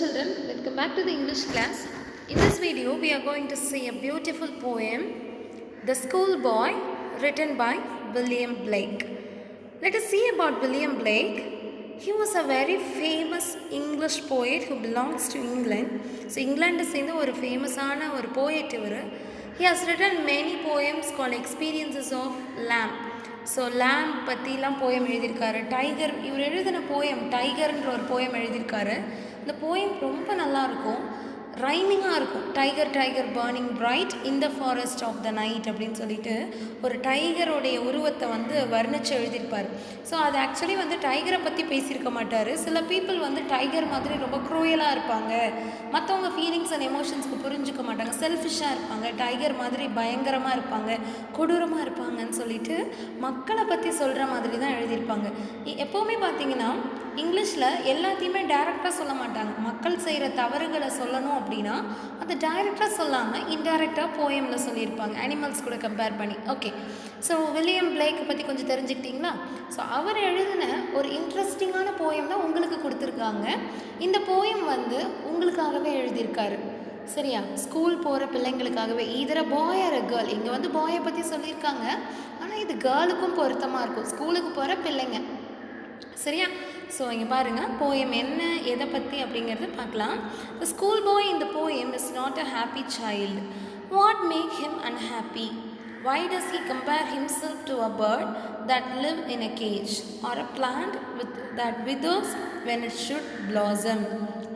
Children, welcome back to the English class. In this video, we are going to see a beautiful poem, The Schoolboy, written by William Blake. Let us see about William Blake. He was a very famous English poet who belongs to England. So, England is a famous poet. He has written many poems called Experiences of Lamb. So Lamb பற்றிலாம் poem எழுதியிருக்காரு. Tiger இவர் எழுதின poem டைகர்ன்ற ஒரு poem எழுதியிருக்காரு. இந்த poem ரொம்ப நல்லாயிருக்கும், ரைமிங்காக இருக்கும். Tiger tiger burning bright in the forest of the night அப்படின்னு சொல்லிட்டு ஒரு டைகருடைய உருவத்தை வர்ணித்து எழுதியிருப்பார். ஸோ அது ஆக்சுவலி டைகரை பற்றி பேசியிருக்க மாட்டார். சில பீப்புள் டைகர் மாதிரி ரொம்ப க்ரூயலாக இருப்பாங்க, மற்றவங்க ஃபீலிங்ஸ் அண்ட் எமோஷன்ஸ்க்கு புரிஞ்சுக்க மாட்டாங்க, செல்ஃபிஷாக இருப்பாங்க, டைகர் மாதிரி பயங்கரமாக இருப்பாங்க, கொடூரமாக இருப்பாங்கன்னு சொல்லிட்டு மக்களை பற்றி சொல்கிற மாதிரி தான் எழுதியிருப்பாங்க. எப்போவுமே பார்த்தீங்கன்னா இங்கிலீஷில் எல்லாத்தையுமே டைரெக்டாக சொல்ல மாட்டாங்க. மக்கள் செய்கிற தவறுகளை சொல்லணும் அப்படின்னா அதை டைரெக்டாக சொல்லாமல் இன்டைரக்டாக போயமில் சொல்லியிருப்பாங்க, அனிமல்ஸ் கூட கம்பேர் பண்ணி. ஓகே, ஸோ வில்லியம் பிளேக்கை பற்றி கொஞ்சம் தெரிஞ்சுக்கிட்டிங்களா? ஸோ அவர் எழுதின ஒரு இன்ட்ரெஸ்டிங்கான போயம் தான் உங்களுக்கு கொடுத்துருக்காங்க. இந்த போயம் உங்களுக்காகவே எழுதியிருக்காரு. சரியா? ஸ்கூல் போகிற பிள்ளைங்களுக்காகவே. இதர பாய் ஆர் அ கேர்ள். இங்கே பாயை பற்றி சொல்லியிருக்காங்க, ஆனால் இது கேர்ளுக்கும் பொருத்தமாக இருக்கும், ஸ்கூலுக்கு போகிற பிள்ளைங்க. சரியா? ஸோ இங்கே பாருங்கள், போயம் என்ன எதை பற்றி அப்படிங்கிறது பார்க்கலாம். The schoolboy in the poem is not a happy child. What make him unhappy? Why does he compare himself to a bird that live in a cage or a plant that withers when it should blossom?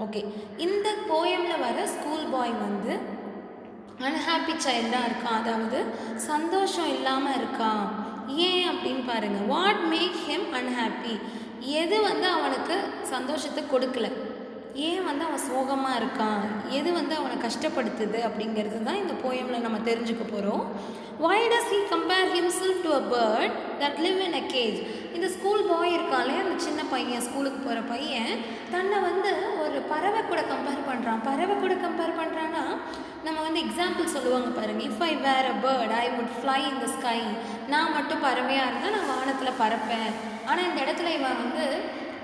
Okay, இந்த போயமில் வர school பாய் unhappy சைல்டாக இருக்கான், அதாவது சந்தோஷம் இல்லாமல் இருக்கான். ஏன் அப்படின்னு பாருங்கள். What make him unhappy? எது அவனுக்கு சந்தோஷத்தை கொடுக்கல, ஏன் அவன் சோகமாக இருக்கான், எது அவனை கஷ்டப்படுத்துது அப்படிங்கிறது தான் இந்த போயமில் நம்ம தெரிஞ்சுக்க போகிறோம். Why does he compare himself to a bird that live in a cage? இந்த ஸ்கூல் பாய் இருக்காலே, அந்த சின்ன பையன், ஸ்கூலுக்கு போகிற பையன் தன்னை ஒரு பறவை கூட கம்பேர் பண்ணுறான். பறவை கூட கம்பேர் பண்ணுறான்னா நம்ம எக்ஸாம்பிள் சொல்லுவாங்க பாருங்கள். If I were a bird I would fly in the sky. நான் மட்டும் பறவையாக இருந்தால் நான் வானத்தில் பறப்பேன். ஆனால் இந்த இடத்துல இவன்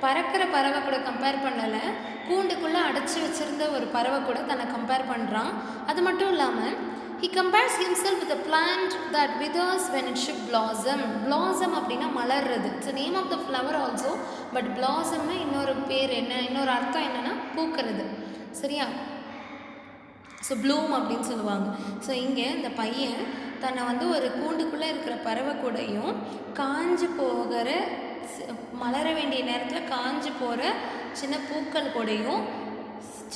பறக்கிற பறவை கூட கம்பேர் பண்ணலை, கூண்டுக்குள்ளே அடைச்சி வச்சுருந்த ஒரு பறவை கூட தன்னை கம்பேர் பண்ணுறான். அது மட்டும் இல்லாமல் he compares himself with a plant that withers when it should blossom. Blossom அப்படின்னா மலர்றது. It's the name of the flower also, but blossomனா இன்னொரு பேர் என்ன, இன்னொரு அர்த்தம் என்னென்னா பூக்கிறது. சரியா? ஸோ ப்ளூம் அப்படின்னு சொல்லுவாங்க. ஸோ இங்கே இந்த பையன் தன்னை ஒரு கூண்டுக்குள்ளே இருக்கிற பறவை கூடையும் காஞ்சு போகிற மலர வேண்டிய நேரத்தில் காஞ்சு போகிற சின்ன பூக்கள் கூடையும்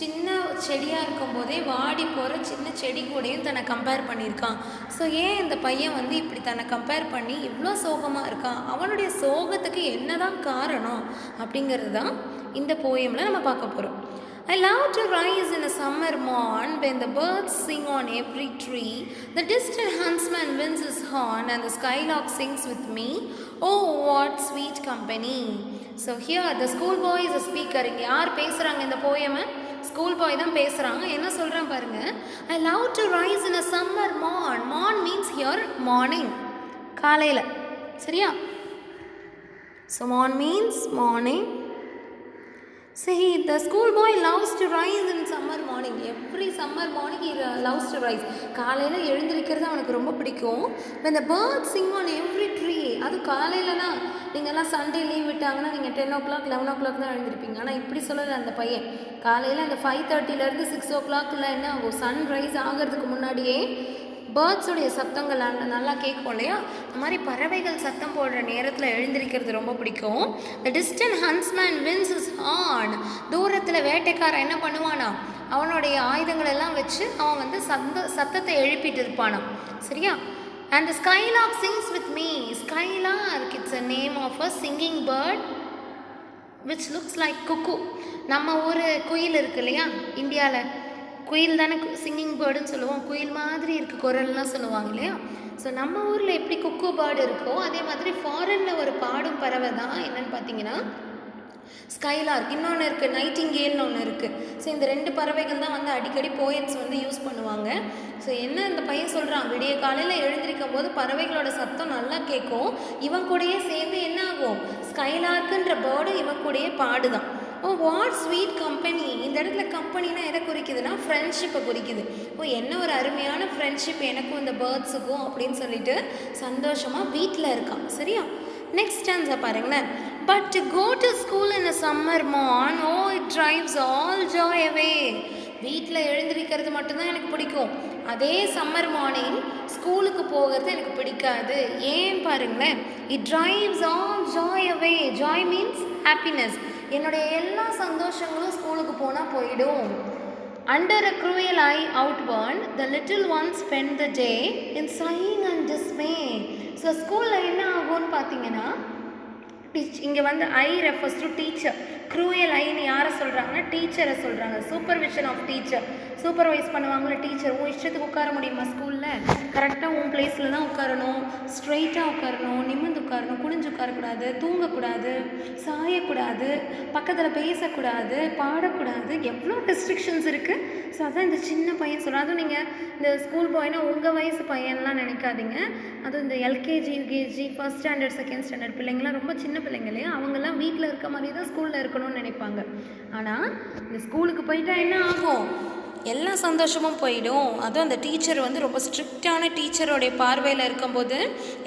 சின்ன செடியாக இருக்கும்போதே வாடி போகிற சின்ன செடி கூடையும் தன்னை கம்பேர் பண்ணியிருக்கான். ஸோ ஏன் இந்த பையன் இப்படி தன்னை கம்பேர் பண்ணி இவ்வளோ சோகமாக இருக்கான், அவனுடைய சோகத்துக்கு என்ன தான் காரணம் அப்படிங்கிறது தான் இந்த போயமில் நம்ம பார்க்க போகிறோம். I love to rise in a summer morn when the birds sing on every tree. The distant huntsman winds his horn and the skylark sings with me. Oh, what sweet company. So here the schoolboy is a speaker. இங்கே யார் பேசுகிறாங்க இந்த போயமை? School பாய் தான் பேசுகிறாங்க. என்ன சொல்கிறான் பாருங்கள். I love to rise in a summer morn. Morn means here morning, காலையில். சரியா? So morn means morning. See, the schoolboy loves to rise in summer morning. Every summer morning he loves to rise. காலையில் எழுந்திருக்கிறது அவனுக்கு ரொம்ப பிடிக்கும். When the birds sing on every tree. அது காலையிலனா நீங்கள்லாம் Sunday leave விட்டாங்கன்னா நீங்கள் 10 o'clock 11 o'clock தான் எழுந்திருப்பீங்க. ஆனால் இப்படி சொல்லலை அந்த பையன். காலையில் அந்த 5:30 6 o'clock என்ன ஆகும், சன் ரைஸ் ஆகிறதுக்கு முன்னாடியே பேர்ட்ஸுடைய சத்தங்கள் நல்லா கேட்கும் இல்லையா? இந்த மாதிரி பறவைகள் சத்தம் போடுற நேரத்தில் எழுந்திருக்கிறது ரொம்ப பிடிக்கும். த டிஸ்டன்ட் ஹன்ஸ்மேன் வின்ஸ் ஹிஸ் ஹார்ன். தூரத்தில் வேட்டைக்காரன் என்ன பண்ணுவானா, அவனுடைய ஆயுதங்கள் எல்லாம் வச்சு அவன் சத்தத்தை எழுப்பிட்டு இருப்பானா. சரியா? And the skylark sings with me. Skylark it's a name of a singing bird which looks like cuckoo. நம்ம ஊர் குயில் இருக்கு இல்லையா, இந்தியாவில் குயில் தானே சிங்கிங் பேர்டுன்னு சொல்லுவோம். குயில் மாதிரி இருக்குது குரல்லாம் சொல்லுவாங்க இல்லையா? ஸோ நம்ம ஊரில் எப்படி குக்கு பேர்டு இருக்கோ அதே மாதிரி ஃபாரினில் ஒரு பாடும் பறவை தான் என்னென்னு பார்த்தீங்கன்னா ஸ்கைலார்க். இன்னொன்று இருக்குது, நைட்டிங்கேல்னு ஒன்று இருக்குது. ஸோ இந்த ரெண்டு பறவைகள் தான் அடிக்கடி போயட்ஸ் யூஸ் பண்ணுவாங்க. ஸோ என்ன இந்த பையன் சொல்கிறான், விடிய காலையில் எழுந்திருக்கும் போது பறவைகளோட சத்தம் நல்லா கேட்கும், இவன் கூடயே சேர்ந்து என்ன ஆகும், ஸ்கைலார்க்குன்ற பேர்டு இவன் கூடயே பாடுதான். Oh what sweet company. இந்த இடத்துல கம்பெனினா எதை குறிக்குதுன்னா ஃப்ரெண்ட்ஷிப்பை குறிக்குது. என்ன ஒரு அருமையான ஃப்ரெண்ட்ஷிப் எனக்கும் இந்த பேர்ட்ஸுக்கும் அப்படின்னு சொல்லிட்டு சந்தோஷமாக வீட்டில் இருக்கான். சரியா? நெக்ஸ்ட் ஸ்டான்ஸை பாருங்களேன். But to go to school in a summer morn, oh it drives all joy away. வீட்டில் எழுந்திருக்கிறது மட்டும்தான் எனக்கு பிடிக்கும், அதே சம்மர் மார்னிங் ஸ்கூலுக்கு போகிறது எனக்கு பிடிக்காது. ஏன் பாருங்களேன். It drives all joy away. Joy means happiness. என்னுடைய எல்லா சந்தோஷங்களும் ஸ்கூலுக்கு போனால் போயிடும். Under a cruel eye outward, the little ones spend the day in sighing and dismay. So ஸ்கூலில் என்ன ஆகும்னு பார்த்தீங்கன்னா, இங்கே வந்து I refers to teacher. Cruel ஐன்னு யாரை சொல்கிறாங்கன்னா டீச்சரை சொல்கிறாங்க. Supervision of teacher. சூப்பர்வைஸ் பண்ணுவாங்களே டீச்சர். உன் இஷ்டத்துக்கு உட்கார முடியுமா ஸ்கூலில்? கரெக்டாக உன் பிளேஸில் தான் உட்காரணும், ஸ்ட்ரெயிட்டாக உட்காரணும், நிமிர்ந்து உட்காரணும், குனிஞ்சு உட்காரக்கூடாது, தூங்கக்கூடாது, சாயக்கூடாது, பக்கத்தில் பேசக்கூடாது, பாடக்கூடாது, எவ்வளோ ரெஸ்ட்ரிக்ஷன்ஸ் இருக்குது. ஸோ அதான் இந்த சின்ன பையன் சொல்கிறேன். அதுவும் நீங்கள் இந்த ஸ்கூல் பாய்னா உங்கள் வயசு பையன்லாம் நினைக்காதீங்க. அதுவும் இந்த LKG UKG first standard second standard பிள்ளைங்களாம் ரொம்ப சின்ன பிள்ளைங்க இல்லையா, அவங்கெல்லாம் வீட்டில் இருக்க மாதிரி தான் ஸ்கூலில் இருக்கணும்னு நினைப்பாங்க. ஆனால் இந்த ஸ்கூலுக்கு போயிட்டா என்ன ஆகும்? எல்லா சந்தோஷமும் போயிடும். அதுவும் அந்த டீச்சர் வந்து ரொம்ப ஸ்ட்ரிக்டான டீச்சரோடைய பார்வையில் இருக்கும்போது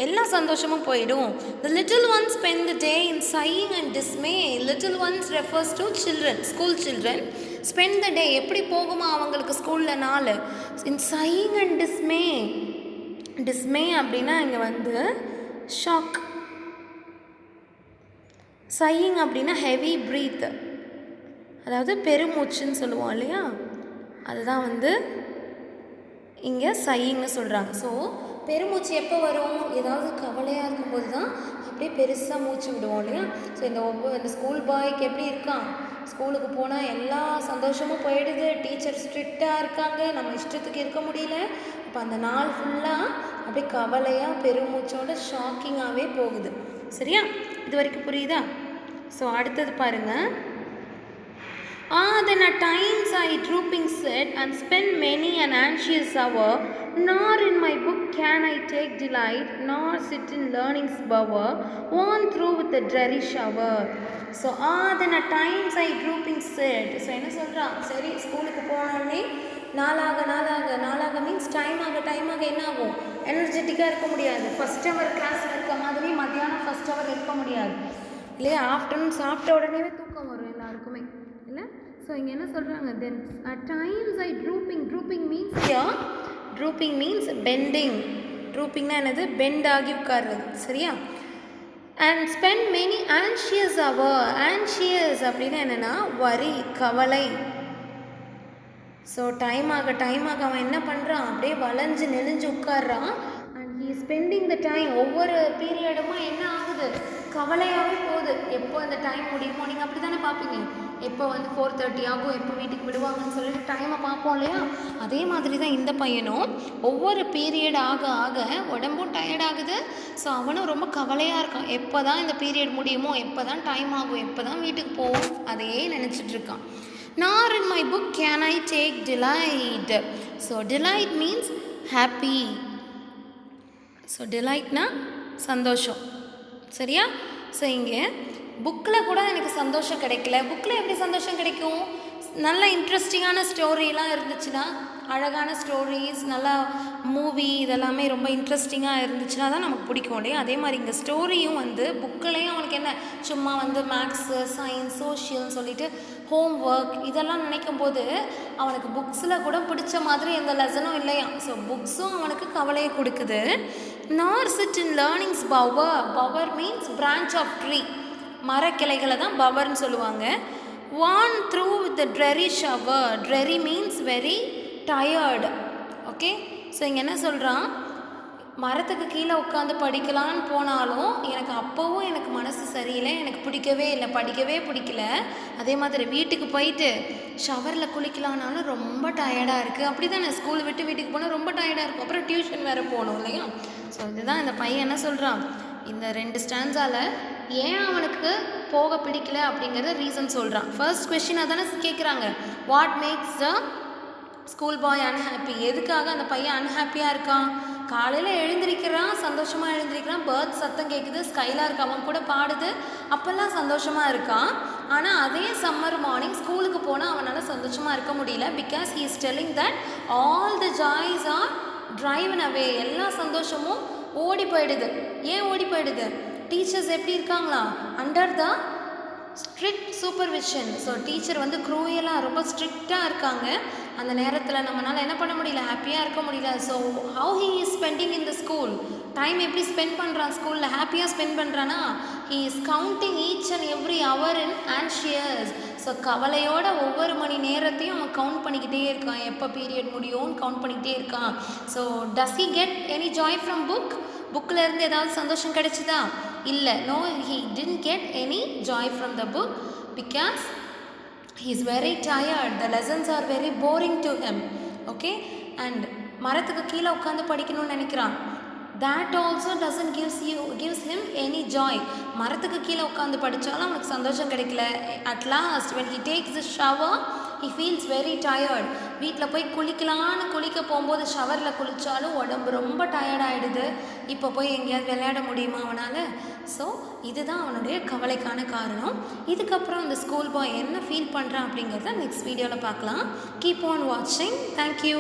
எல்லா சந்தோஷமும் போயிடும். The little ones spend the day in sighing and dismay. Little ones refers to children, school children. Spend the day எப்படி போகுமா அவங்களுக்கு ஸ்கூலில் நாள்? In sighing and dismay. Dismay அப்படின்னா இங்கே வந்து ஷாக். sighing அப்படின்னா ஹெவி ப்ரீத், அதாவது பெருமூச்சுன்னு சொல்லுவோம் இல்லையா, அதுதான் வந்து இங்கே சையிங்னு சொல்கிறாங்க. ஸோ பெருமூச்சு எப்போ வரும்? ஏதாவது கவலையாக இருக்கும்போது தான் அப்படியே பெருசாக மூச்சு விடுவோம் இல்லையா. ஸோ இந்த ஸ்கூல் பாய்க்கு எப்படி இருக்கான்? ஸ்கூலுக்கு போனால் எல்லா சந்தோஷமும் போயிடுது, டீச்சர் ஸ்ட்ரிக்டாக இருக்காங்க, நம்ம இஷ்டத்துக்கு இருக்க முடியல. இப்போ அந்த நாள் ஃபுல்லாக அப்படியே கவலையாக பெருமூச்சோட ஷாக்கிங்காகவே போகுது. சரியா? இது வரைக்கும் புரியுதா? ஸோ அடுத்தது பாருங்கள். Then at times I drooping sit and spend many an anxious hour, nor in my book can I take delight, nor sit in learning's bower, worn through with a dreary shower. So then at times I drooping sit. So என்ன சொல்கிறான்? சரி, ஸ்கூலுக்கு போனோடனே நாளாக means time ஆக என்ன ஆகும்? எனர்ஜெட்டிக்காக இருக்க முடியாது. ஃபஸ்ட் ஹவர் கிளாஸில் இருக்க மாதிரி மத்தியானம் ஃபஸ்ட் ஹவர் இருக்க முடியாது இல்லையா. ஆஃப்டர்நூன் சாப்பிட்ட உடனே தூக்கம் வரும் எல்லாருக்குமே இல்லை. ஸோ இங்கே என்ன சொல்கிறாங்க? Then at times I drooping means bending. ட்ரூப்பிங்னா என்னது? பெண்ட் ஆகி உட்கார்றது. சரியா? And spend many anxious hour. Anxious அப்படின்னா என்னென்னா வரி, கவலை. ஸோ டைம் ஆக அவன் என்ன பண்ணுறான்? அப்படியே வளைஞ்சு நெளிஞ்சு உட்கார்றான். And he spending the time. ஒவ்வொரு பீரியடுமா என்ன ஆகுது? கவலையாகவே போகுது. எப்போ இந்த டைம் முடியுமோ? நீங்கள் அப்படி தானே பார்ப்பீங்க. எப்போ வந்து 4:30 ஆகும், எப்போ வீட்டுக்கு விடுவாங்கன்னு சொல்லிட்டு டைமை பார்ப்போம் இல்லையா. அதே மாதிரி தான் இந்த பையனும் ஒவ்வொரு பீரியட் ஆக உடம்பும் டயர்ட் ஆகுது. ஸோ அவனும் ரொம்ப கவலையாக இருக்கான். எப்போ தான் இந்த பீரியட் முடியுமோ, எப்போ தான் டைம் ஆகும், எப்போ தான் வீட்டுக்கு போவோம், அதையே நினச்சிட்ருக்கான். Nor in my book can I take delight. So delight means happy. So delightனா சந்தோஷம். சரியா? ஸோ இங்கே புக்கில் கூட எனக்கு சந்தோஷம் கிடைக்கல. புக்கில் எப்படி சந்தோஷம் கிடைக்கும்? நல்ல இன்ட்ரெஸ்டிங்கான ஸ்டோரிலாம் இருந்துச்சுன்னா, அழகான ஸ்டோரிஸ், நல்லா மூவி, இதெல்லாமே ரொம்ப இன்ட்ரெஸ்டிங்காக இருந்துச்சுன்னா தான் நமக்கு பிடிக்கும் இல்லையா. அதே மாதிரி இங்கே ஸ்டோரியும் வந்து புக்கிலையும் அவனுக்கு என்ன, சும்மா வந்து மேக்ஸு, சயின்ஸ், சோஷியல்னு சொல்லிட்டு ஹோம் ஒர்க் இதெல்லாம் நினைக்கும் போது அவனுக்கு புக்ஸில் கூட பிடிச்ச மாதிரி எந்த லெசனும் இல்லையா. ஸோ புக்ஸும் அவனுக்கு கவலையை கொடுக்குது. Nor sit in learning's bower. Bower means branch of tree. மரக்கிளைகளை தான் பவர்னு சொல்லுவாங்க. Worn through with the dreary shower. Dreary means very tired. Okay. So இங்கே என்ன சொல்கிறான்? மரத்துக்கு கீழே உட்காந்து படிக்கலான்னு போனாலும் எனக்கு மனசு சரியில்லை, எனக்கு பிடிக்கவே இல்லை, படிக்கவே பிடிக்கல. அதே மாதிரி வீட்டுக்கு போயிட்டு ஷவரில் குளிக்கலான்னாலும் ரொம்ப டயர்டாக இருக்குது. அப்படி தானே ஸ்கூல் விட்டு வீட்டுக்கு போனால் ரொம்ப டயர்டாக இருக்கும். அப்புறம் டியூஷன் வேறு போகணும் இல்லையா. ஸோ இதுதான் இந்த பையன் என்ன சொல்கிறான்? இந்த 2 ஸ்டான்ஸால் ஏன் அவனுக்கு போக பிடிக்கல அப்படிங்கிறத ரீசன் சொல்கிறான். ஃபர்ஸ்ட் கொஸ்டின் அதானே கேட்குறாங்க, what makes the school bye unhappy? எதுக்காக அந்த பையன் அன்ஹாப்பியாக இருக்கான்? காலையில் எழுந்திருக்கிறான், சந்தோஷமாக எழுந்திருக்கிறான், பேர்ட்ஸ் சத்தம் கேட்குது, ஸ்கைலார்க் அவன் கூட பாடுது, அப்போல்லாம் சந்தோஷமாக இருக்கான். ஆனால் அதே சம்மர் மார்னிங் ஸ்கூலுக்கு போனால் அவனால் சந்தோஷமாக இருக்க முடியல. Because he is telling that all the joys are driven away. எல்லா சந்தோஷமும் ஓடி போயிடுது. ஏன் ஓடி போயிடுது? டீச்சர்ஸ் எப்படி இருக்காங்களா? Under the strict supervision. So teacher வந்து க்ரூயலாக ரொம்ப ஸ்ட்ரிக்டாக இருக்காங்க. அந்த நேரத்தில் நம்மளால் என்ன பண்ண முடியல, ஹாப்பியாக இருக்க முடியல. So how he is spending in the school, time எப்படி ஸ்பெண்ட் பண்ணுறான் ஸ்கூலில், ஹாப்பியாக ஸ்பெண்ட் பண்ணுறான்னா he is counting each and every hour in anxious. So கவலையோட ஒவ்வொரு மணி நேரத்தையும் அவன் கவுண்ட் பண்ணிக்கிட்டே இருக்கான். எப்போ பீரியட் முடியும்னு கவுண்ட் பண்ணிக்கிட்டே இருக்கான். So does he get any joy from book? புக்கில் இருந்து ஏதாவது சந்தோஷம் கிடைச்சிதா? இல்லை. No, he didn't get any joy from the book because he is very tired. The lessons are very boring to him. Okay, and மரத்துக்கு கீழே உட்காந்து படிக்கணும்னு நினைக்கிறான். that also doesn't gives him any joy. மரத்துக்கு கீழே உட்காந்து படித்தாலும் அவனுக்கு சந்தோஷம் கிடைக்கல. at last when he takes the shower he feels very tired. வீட்டில் போய் குளிக்க போகும்போது ஷவரில் குளித்தாலும் உடம்பு ரொம்ப டயர்ட் ஆகிடுது. இப்போ போய் எங்கேயாவது விளையாட முடியுமா அவனால்? ஸோ இதுதான் அவனுடைய கவலைக்கான காரணம். இதுக்கப்புறம் இந்த ஸ்கூல் பாய் என்ன ஃபீல் பண்ணுறான் அப்படிங்கிறத நெக்ஸ்ட் வீடியோவில் பார்க்கலாம். கீப் ஆன் வாட்சிங். தேங்க்யூ.